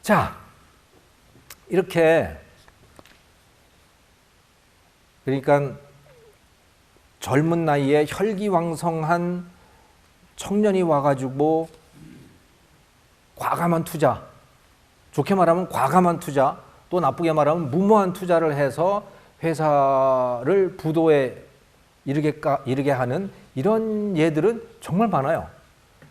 자, 이렇게 그러니까 젊은 나이에 혈기왕성한 청년이 와가지고 과감한 투자, 좋게 말하면 과감한 투자, 또 나쁘게 말하면 무모한 투자를 해서 회사를 부도에 이르게 하는 이런 예들은 정말 많아요.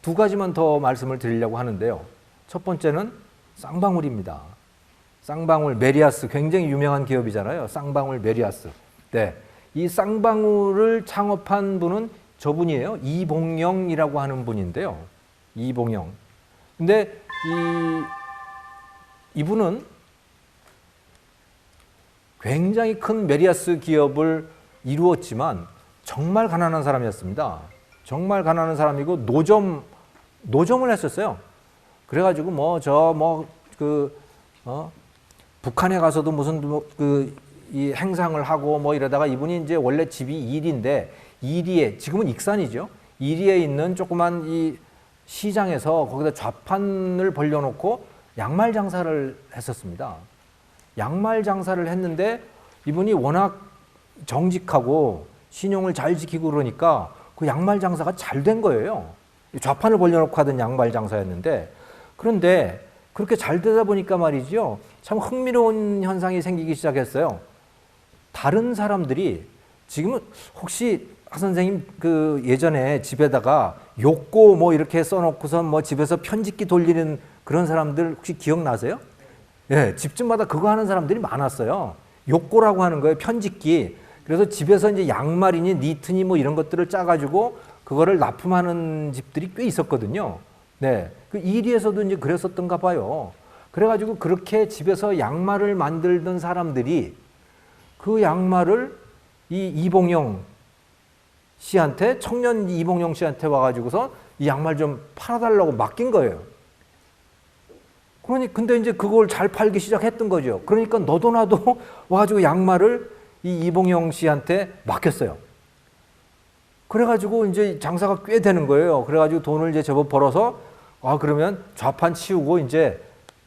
두 가지만 더 말씀을 드리려고 하는데요. 첫 번째는 쌍방울입니다. 쌍방울 메리아스, 굉장히 유명한 기업이잖아요. 쌍방울 메리아스. 네, 이 쌍방울을 창업한 분은 저분이에요. 이봉영이라고 하는 분인데요. 이봉영. 근데 이분은 굉장히 큰 메리아스 기업을 이루었지만 정말 가난한 사람이었습니다. 정말 가난한 사람이고 노점을 했었어요. 그래가지고 북한에 가서도 무슨 이 행상을 하고 뭐 이러다가 이분이 이제 원래 집이 이리인데 이리에, 지금은 익산이죠. 이리에 있는 조그만 이 시장에서 거기다 좌판을 벌려놓고 양말 장사를 했었습니다. 양말 장사를 했는데 이분이 워낙 정직하고 신용을 잘 지키고 그러니까 그 양말 장사가 잘 된 거예요. 좌판을 벌려놓고 하던 양말 장사였는데, 그런데 그렇게 잘 되다 보니까 말이죠, 참 흥미로운 현상이 생기기 시작했어요. 다른 사람들이 지금은 혹시 하 선생님 그 예전에 집에다가 욕고 뭐 이렇게 써놓고서 뭐 집에서 편집기 돌리는 그런 사람들 혹시 기억나세요? 예, 집집마다 그거 하는 사람들이 많았어요. 욕고라고 하는 거예요, 편집기. 그래서 집에서 이제 양말이니 니트니 뭐 이런 것들을 짜가지고 그거를 납품하는 집들이 꽤 있었거든요. 네, 그 이리에서도 이제 그랬었던가 봐요. 그래가지고 그렇게 집에서 양말을 만들던 사람들이 그 양말을 이 이봉영 씨한테, 청년 이봉영 씨한테 와가지고서 이 양말 좀 팔아달라고 맡긴 거예요. 근데 이제 그걸 잘 팔기 시작했던 거죠. 그러니까 너도 나도 와가지고 양말을 이 이봉영 씨한테 맡겼어요. 그래가지고 이제 장사가 꽤 되는 거예요. 그래가지고 돈을 이제 제법 벌어서, 그러면 좌판 치우고 이제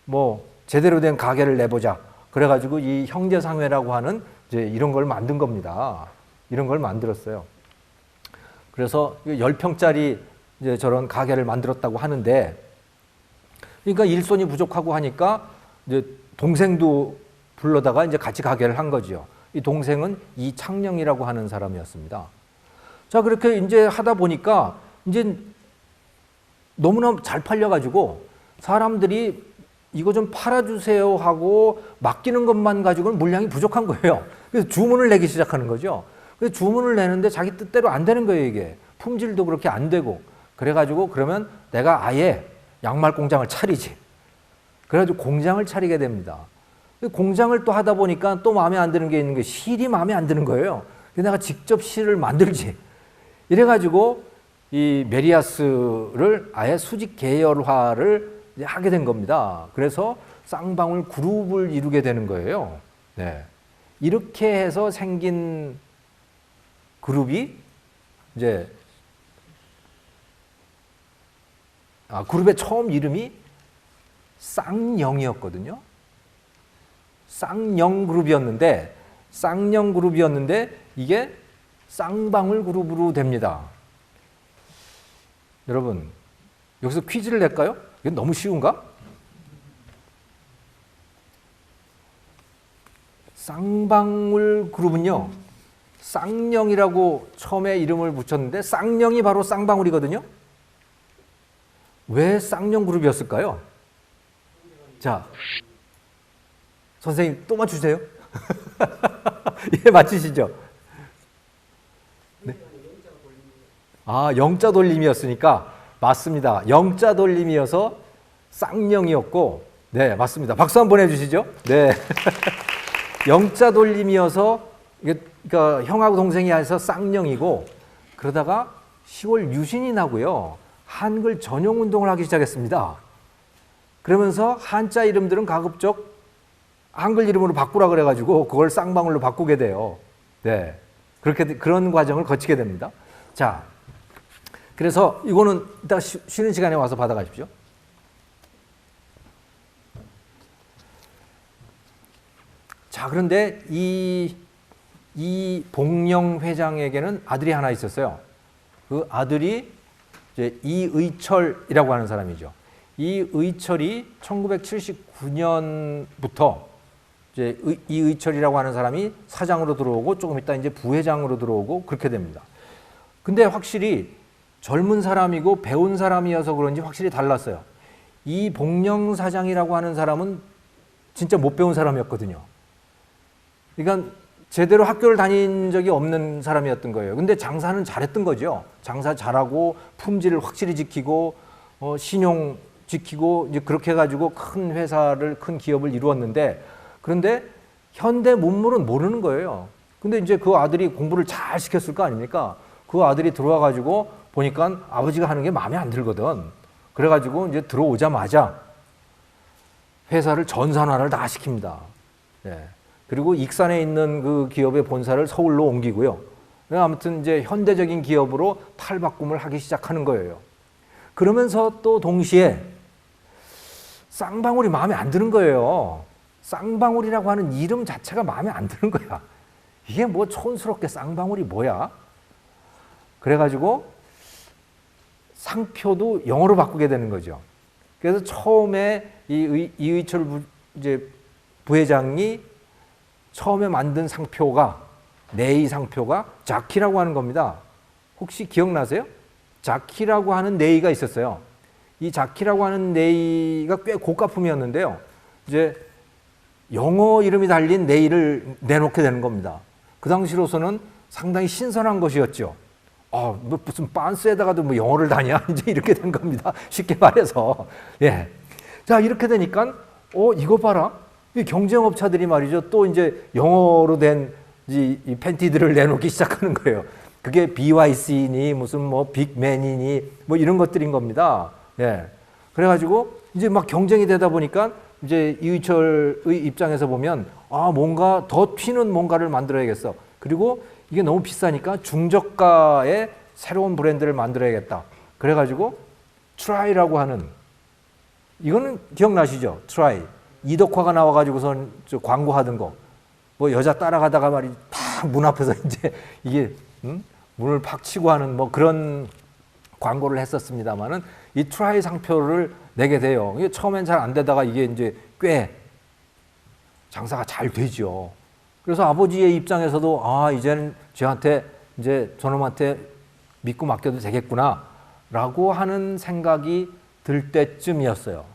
뭐 제대로 된 가게를 내보자. 그래가지고 이 형제상회라고 하는 이제 이런 걸 만든 겁니다. 이런 걸 만들었어요. 그래서 10평짜리 이제 저런 가게를 만들었다고 하는데, 그러니까 일손이 부족하고 하니까 이제 동생도 불러다가 이제 같이 가게를 한 거죠. 이 동생은 이창령이라고 하는 사람이었습니다. 자, 그렇게 이제 하다 보니까 이제 너무나 잘 팔려가지고 사람들이 이거 좀 팔아주세요 하고 맡기는 것만 가지고는 물량이 부족한 거예요. 그래서 주문을 내기 시작하는 거죠. 그래서 주문을 내는데 자기 뜻대로 안 되는 거예요, 이게. 품질도 그렇게 안 되고. 그래가지고 그러면 내가 아예 양말 공장을 차리지. 그래가지고 공장을 차리게 됩니다. 공장을 또 하다 보니까 또 마음에 안 드는 게 있는 게, 실이 마음에 안 드는 거예요. 그래서 내가 직접 실을 만들지. 이래가지고 이 메리아스를 아예 수직 계열화를 하게 된 겁니다. 그래서 쌍방울 그룹을 이루게 되는 거예요. 네. 이렇게 해서 생긴 그룹이 이제 그룹의 처음 이름이 쌍영이었거든요. 쌍영그룹이었는데 이게 쌍방울 그룹으로 됩니다. 여러분, 여기서 퀴즈를 낼까요? 이건 너무 쉬운가? 쌍방울 그룹은요, 쌍영이라고 처음에 이름을 붙였는데 쌍영이 바로 쌍방울이거든요. 왜 쌍영 그룹이었을까요? 자, 선생님 또 맞추세요. 예, 맞히시죠? 네. 영자 돌림이었으니까 맞습니다. 영자 돌림이어서 쌍영이었고, 네, 맞습니다. 박수 한번 해주시죠. 네. 영자 돌림이어서, 그러니까 형하고 동생이 해서 쌍영이고, 그러다가 10월 유신이 나고요, 한글 전용 운동을 하기 시작했습니다. 그러면서 한자 이름들은 가급적 한글 이름으로 바꾸라 그래가지고 그걸 쌍방울로 바꾸게 돼요. 네, 그런 과정을 거치게 됩니다. 자, 그래서 이거는 이따 쉬는 시간에 와서 받아가십시오. 자, 그런데 이 복령 회장에게는 아들이 하나 있었어요. 그 아들이 이제 이의철이라고 하는 사람이죠. 이의철이 1979년부터 이제 이의철이라고 하는 사람이 사장으로 들어오고 조금 있다 이제 부회장으로 들어오고 그렇게 됩니다. 근데 확실히 젊은 사람이고 배운 사람이어서 그런지 확실히 달랐어요. 이 복령 사장이라고 하는 사람은 진짜 못 배운 사람이었거든요. 그러니까 제대로 학교를 다닌 적이 없는 사람이었던 거예요. 근데 장사는 잘했던 거죠. 장사 잘하고 품질을 확실히 지키고 신용 지키고 이제 그렇게 해가지고 큰 회사를 큰 기업을 이루었는데 그런데 현대 문물은 모르는 거예요. 근데 이제 그 아들이 공부를 잘 시켰을 거 아닙니까? 그 아들이 들어와가지고 보니까 아버지가 하는 게 마음에 안 들거든. 그래가지고 이제 들어오자마자 회사를 전산화를 다 시킵니다. 예. 그리고 익산에 있는 그 기업의 본사를 서울로 옮기고요. 아무튼 이제 현대적인 기업으로 탈바꿈을 하기 시작하는 거예요. 그러면서 또 동시에 쌍방울이 마음에 안 드는 거예요. 쌍방울이라고 하는 이름 자체가 마음에 안 드는 거야. 이게 뭐 촌스럽게 쌍방울이 뭐야? 그래가지고 상표도 영어로 바꾸게 되는 거죠. 그래서 처음에 이의철 부회장이 처음에 만든 상표가 네이 상표가 자키라고 하는 겁니다. 혹시 기억나세요? 자키라고 하는 네이가 있었어요. 이 자키라고 하는 네이가 꽤 고가품이었는데요. 이제 영어 이름이 달린 네이를 내놓게 되는 겁니다. 그 당시로서는 상당히 신선한 것이었죠. 뭐 무슨 빤스에다가도 뭐 영어를 다냐? 이제 이렇게 된 겁니다. 쉽게 말해서. 예. 자, 이렇게 되니까, 이거 봐라. 이 경쟁업체들이 말이죠. 또 이제 영어로 된 이 팬티들을 내놓기 시작하는 거예요. 그게 BYC니 무슨 뭐 빅맨이니 뭐 이런 것들인 겁니다. 예. 그래가지고 이제 막 경쟁이 되다 보니까 이제 이의철의 입장에서 보면 뭔가 더 튀는 뭔가를 만들어야겠어. 그리고 이게 너무 비싸니까 중저가의 새로운 브랜드를 만들어야겠다. 그래가지고 트라이라고 하는 이거는 기억나시죠? 트라이. 이덕화가 나와가지고선 광고하던 거. 뭐 여자 따라가다가 말이 딱 문 앞에서 이제 이게 문을 팍 치고 하는 뭐 그런 광고를 했었습니다만은 이 트라이 상표를 내게 돼요. 이게 처음엔 잘 안 되다가 이게 이제 꽤 장사가 잘 되죠. 그래서 아버지의 입장에서도 이제는 이제 저놈한테 믿고 맡겨도 되겠구나라고 하는 생각이 들 때쯤이었어요.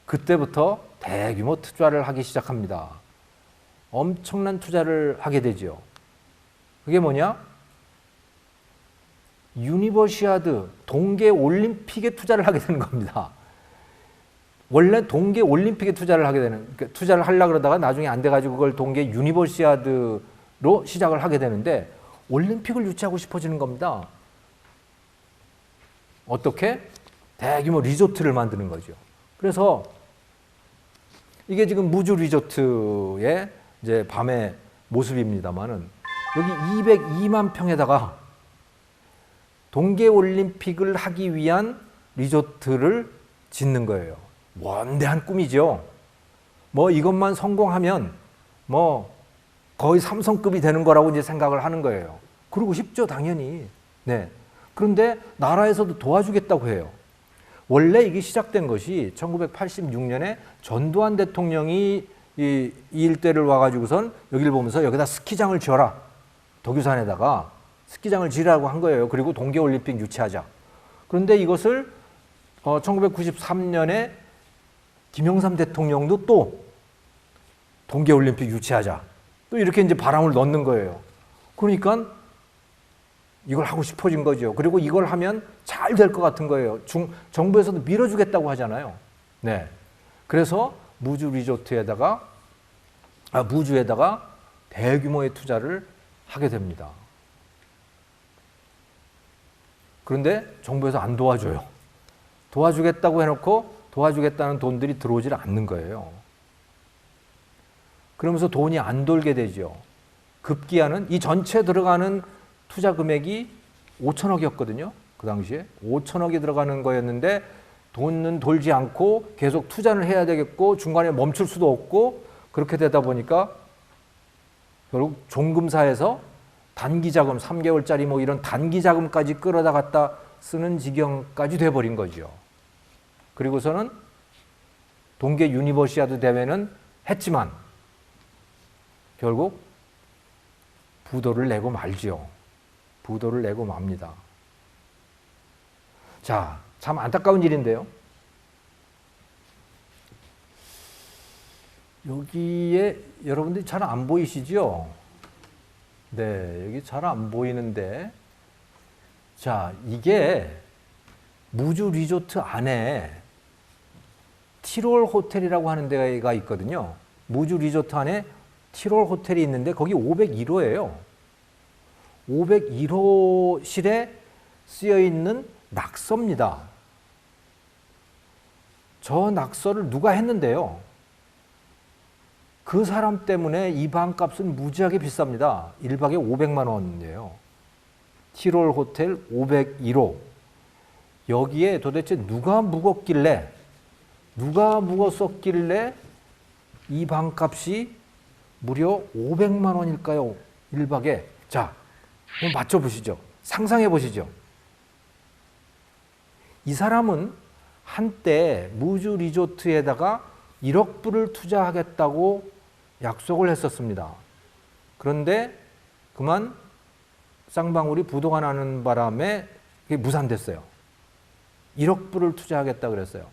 그때부터 대규모 투자를 하기 시작합니다. 엄청난 투자를 하게 되죠. 그게 뭐냐? 유니버시아드, 동계올림픽에 투자를 하게 되는 겁니다. 원래 동계올림픽에 투자를 하려고 그러다가 나중에 안 돼가지고 그걸 동계 유니버시아드로 시작을 하게 되는데 올림픽을 유치하고 싶어지는 겁니다. 어떻게? 대규모 리조트를 만드는 거죠. 그래서 이게 지금 무주 리조트의 이제 밤의 모습입니다만은 여기 202만 평에다가 동계올림픽을 하기 위한 리조트를 짓는 거예요. 원대한 꿈이죠. 뭐 이것만 성공하면 뭐 거의 삼성급이 되는 거라고 이제 생각을 하는 거예요. 그러고 싶죠, 당연히. 네. 그런데 나라에서도 도와주겠다고 해요. 원래 이게 시작된 것이 1986년에 전두환 대통령이 이 일대를 와가지고선 여기를 보면서 여기다 스키장을 지어라. 도교산에다가 스키장을 지으라고 한 거예요. 그리고 동계올림픽 유치하자. 그런데 이것을 1993년에 김영삼 대통령도 또 동계올림픽 유치하자. 또 이렇게 이제 바람을 넣는 거예요. 그러니까 이걸 하고 싶어진 거죠. 그리고 이걸 하면 잘 될 것 같은 거예요. 정부에서도 밀어주겠다고 하잖아요. 네. 그래서 무주에다가 대규모의 투자를 하게 됩니다. 그런데 정부에서 안 도와줘요. 도와주겠다고 해놓고 도와주겠다는 돈들이 들어오질 않는 거예요. 그러면서 돈이 안 돌게 되죠. 급기야는 이 전체 들어가는 투자 금액이 5천억이었거든요. 그 당시에 5천억이 들어가는 거였는데 돈은 돌지 않고 계속 투자를 해야 되겠고 중간에 멈출 수도 없고 그렇게 되다 보니까 결국 종금사에서 단기자금 3개월짜리 뭐 이런 단기자금까지 끌어다 갖다 쓰는 지경까지 돼버린 거죠. 그리고서는 동계 유니버시아드 대회는 했지만 결국 부도를 내고 말지요. 부도를 내고 맙니다. 자, 참 안타까운 일인데요. 여기에 여러분들이 잘 안 보이시죠? 네, 여기 잘 안 보이는데, 자, 이게 무주 리조트 안에 티롤 호텔이라고 하는 데가 있거든요. 무주 리조트 안에 티롤 호텔이 있는데 거기 501호예요. 501호실에 쓰여 있는 낙서입니다. 저 낙서를 누가 했는데요? 그 사람 때문에 이 방값은 무지하게 비쌉니다. 1박에 500만 원이에요. 티롤 호텔 501호. 여기에 도대체 누가 묵었길래 누가 묵었었길래 이 방값이 무려 500만 원일까요? 1박에. 자, 한번 맞춰보시죠. 상상해보시죠. 이 사람은 한때 무주 리조트에다가 1억 불을 투자하겠다고 약속을 했었습니다. 그런데 그만 쌍방울이 부도가 나는 바람에 그게 무산됐어요. 1억 불을 투자하겠다고 그랬어요.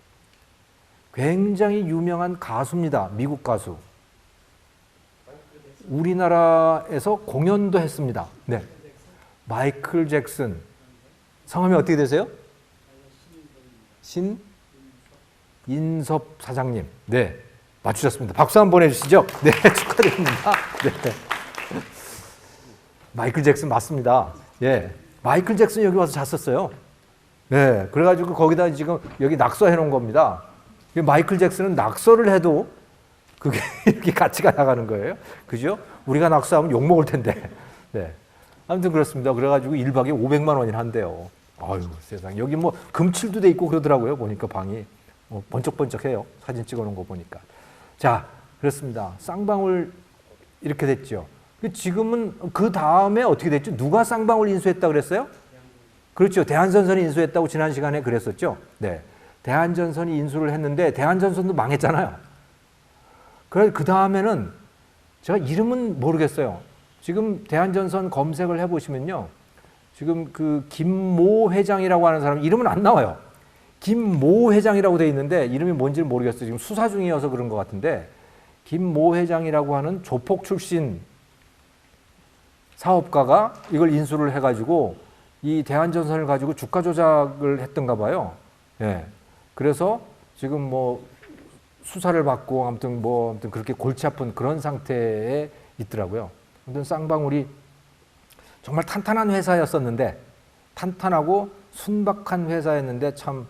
굉장히 유명한 가수입니다. 미국 가수. 우리나라에서 공연도 했습니다. 네. 마이클 잭슨. 성함이 어떻게 되세요? 신인섭 사장님. 네. 맞추셨습니다. 박수 한번 보내주시죠. 네. 축하드립니다. 네. 마이클 잭슨 맞습니다. 예. 마이클 잭슨 여기 와서 잤었어요. 네. 그래가지고 거기다 지금 여기 낙서해 놓은 겁니다. 마이클 잭슨은 낙서를 해도 그게 이렇게 가치가 나가는 거예요. 그죠? 우리가 낙서하면 욕먹을 텐데. 네. 아무튼 그렇습니다. 그래가지고 1박에 500만 원이나 한대요. 아유, 세상. 여기 뭐 금칠도 돼 있고 그러더라고요. 보니까 방이. 번쩍번쩍해요. 사진 찍어 놓은 거 보니까. 자, 그렇습니다. 쌍방울 이렇게 됐죠. 지금은 그 다음에 어떻게 됐죠? 누가 쌍방울 인수했다 그랬어요? 그렇죠. 대한전선이 인수했다고 지난 시간에 그랬었죠. 네. 대한전선이 인수를 했는데 대한전선도 망했잖아요. 그래서 그 다음에는 제가 이름은 모르겠어요. 지금 대한전선 검색을 해보시면요. 지금 그 김모 회장이라고 하는 사람 이름은 안 나와요. 김모 회장이라고 돼 있는데 이름이 뭔지는 모르겠어요. 지금 수사 중이어서 그런 것 같은데 김모 회장이라고 하는 조폭 출신 사업가가 이걸 인수를 해가지고 이 대한전선을 가지고 주가 조작을 했던가 봐요. 예. 그래서 지금 뭐 수사를 받고 아무튼 그렇게 골치 아픈 그런 상태에 있더라고요. 아무튼 쌍방울이 정말 탄탄한 회사였었는데 탄탄하고 순박한 회사였는데 참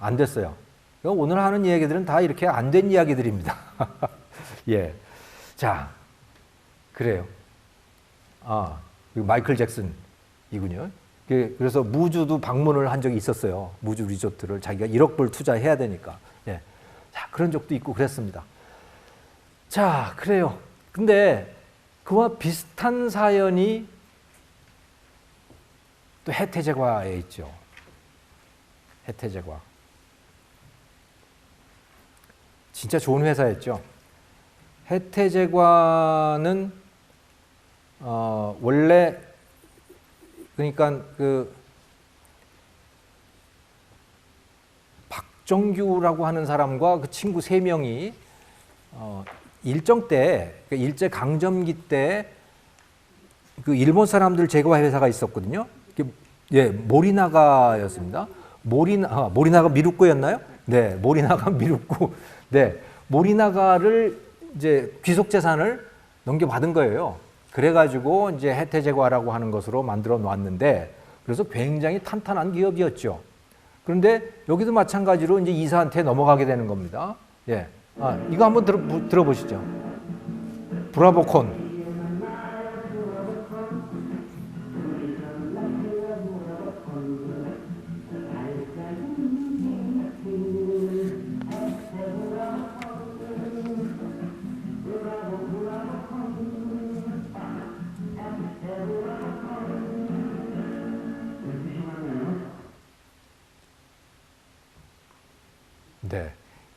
안 됐어요. 오늘 하는 이야기들은 다 이렇게 안 된 이야기들입니다. 예. 자, 그래요. 마이클 잭슨이군요. 그래서 무주도 방문을 한 적이 있었어요. 무주 리조트를 자기가 1억 불 투자해야 되니까. 예. 자, 그런 적도 있고 그랬습니다. 자, 그래요. 근데 그와 비슷한 사연이 또 해태제과에 있죠. 해태제과. 진짜 좋은 회사였죠. 해태제과는 원래 그러니까 그 박정규라고 하는 사람과 그 친구 3명이 일정 때 일제 강점기 때 그 일본 사람들 제과 회사가 있었거든요. 예, 모리나가였습니다. 모리나가 미루코였나요? 네, 모리나가 미루코. 네, 모리나가를 이제 귀속 재산을 넘겨받은 거예요. 그래가지고 이제 해태제과라고 하는 것으로 만들어 놨는데 그래서 굉장히 탄탄한 기업이었죠. 그런데 여기도 마찬가지로 이제 이사한테 넘어가게 되는 겁니다. 예, 이거 한번 들어보시죠. 브라보콘.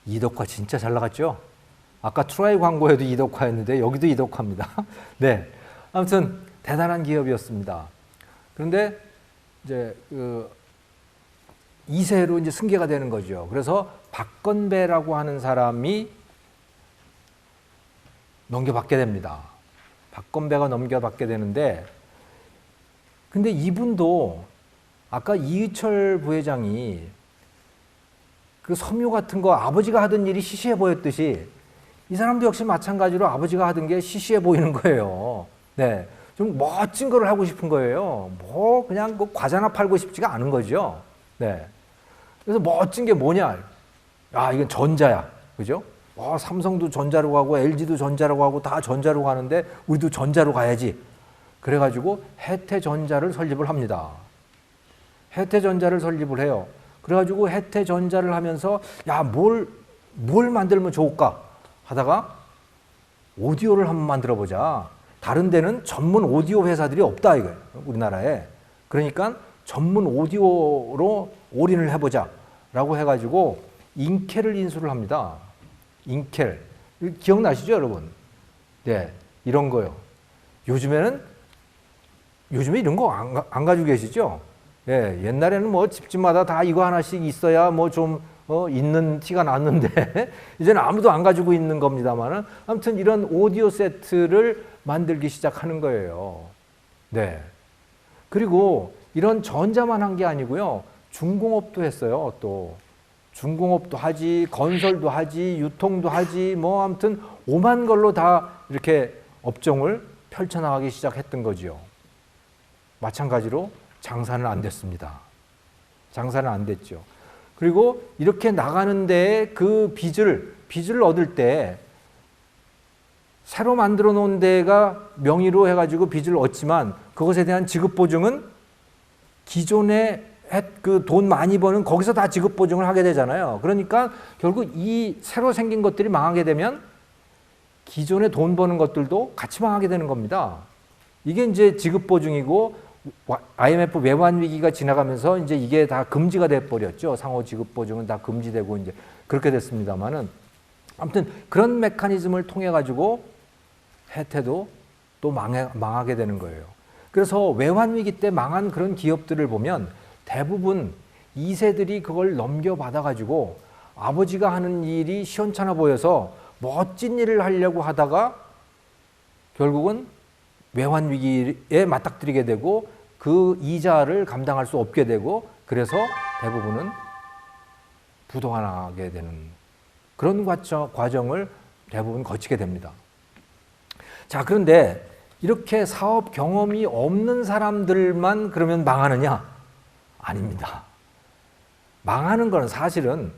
이덕화 진짜 잘 나갔죠? 아까 트라이 광고에도 이덕화였는데 여기도 이덕화입니다. 네, 아무튼 대단한 기업이었습니다. 그런데 이제 그 2세로 이제 승계가 되는 거죠. 그래서 박건배라고 하는 사람이 넘겨받게 됩니다. 박건배가 넘겨받게 되는데, 근데 이분도 아까 이의철 부회장이 그 섬유 같은 거 아버지가 하던 일이 시시해 보였듯이 이 사람도 역시 마찬가지로 아버지가 하던 게 시시해 보이는 거예요. 네, 좀 멋진 거를 하고 싶은 거예요. 뭐 그냥 그 과자나 팔고 싶지가 않은 거죠. 네, 그래서 멋진 게 뭐냐? 아, 이건 전자야, 그죠? 삼성도 전자로 가고 LG도 전자로 가고 다 전자로 가는데 우리도 전자로 가야지. 그래가지고 해태전자를 설립을 합니다. 해태전자를 설립을 해요. 그래가지고 해태전자를 하면서 야, 뭘 만들면 좋을까 하다가 오디오를 한번 만들어 보자. 다른 데는 전문 오디오 회사들이 없다 이거예요, 우리나라에. 그러니까 전문 오디오로 올인을 해보자 라고 해가지고 인켈을 인수를 합니다. 인켈. 기억나시죠, 여러분? 네, 이런 거요. 요즘에 이런 거 안 가지고 계시죠? 예, 옛날에는 뭐 집집마다 다 이거 하나씩 있어야 뭐 좀 있는 티가 났는데 이제는 아무도 안 가지고 있는 겁니다만은 아무튼 이런 오디오 세트를 만들기 시작하는 거예요. 네. 그리고 이런 전자만 한 게 아니고요. 중공업도 했어요. 또 중공업도 하지, 건설도 하지, 유통도 하지, 뭐 아무튼 오만 걸로 다 이렇게 업종을 펼쳐나가기 시작했던 거지요. 마찬가지로 장사는 안 됐습니다. 장사는 안 됐죠. 그리고 이렇게 나가는 데에 그 빚을 얻을 때 새로 만들어 놓은 데가 명의로 해가지고 빚을 얻지만 그것에 대한 지급 보증은 기존에 그 돈 많이 버는 거기서 다 지급 보증을 하게 되잖아요. 그러니까 결국 이 새로 생긴 것들이 망하게 되면 기존에 돈 버는 것들도 같이 망하게 되는 겁니다. 이게 이제 지급 보증이고 IMF 외환 위기가 지나가면서 이제 이게 다 금지가 돼 버렸죠. 상호 지급 보증은 다 금지되고 이제 그렇게 됐습니다만은 아무튼 그런 메커니즘을 통해 가지고 해태도 또 망하게 되는 거예요. 그래서 외환 위기 때 망한 그런 기업들을 보면 대부분 2세들이 그걸 넘겨받아 가지고 아버지가 하는 일이 시원찮아 보여서 멋진 일을 하려고 하다가 결국은 외환 위기에 맞닥뜨리게 되고 그 이자를 감당할 수 없게 되고 그래서 대부분은 부도가 나게 되는 그런 과정을 대부분 거치게 됩니다. 자, 그런데 이렇게 사업 경험이 없는 사람들만 그러면 망하느냐? 아닙니다. 망하는 건 사실은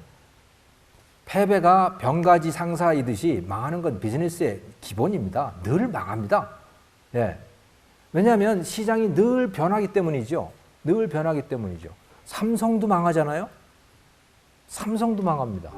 패배가 병가지 상사이듯이 망하는 건 비즈니스의 기본입니다. 늘 망합니다. 예. 왜냐하면 시장이 늘 변하기 때문이죠. 늘 변하기 때문이죠. 삼성도 망하잖아요. 삼성도 망합니다.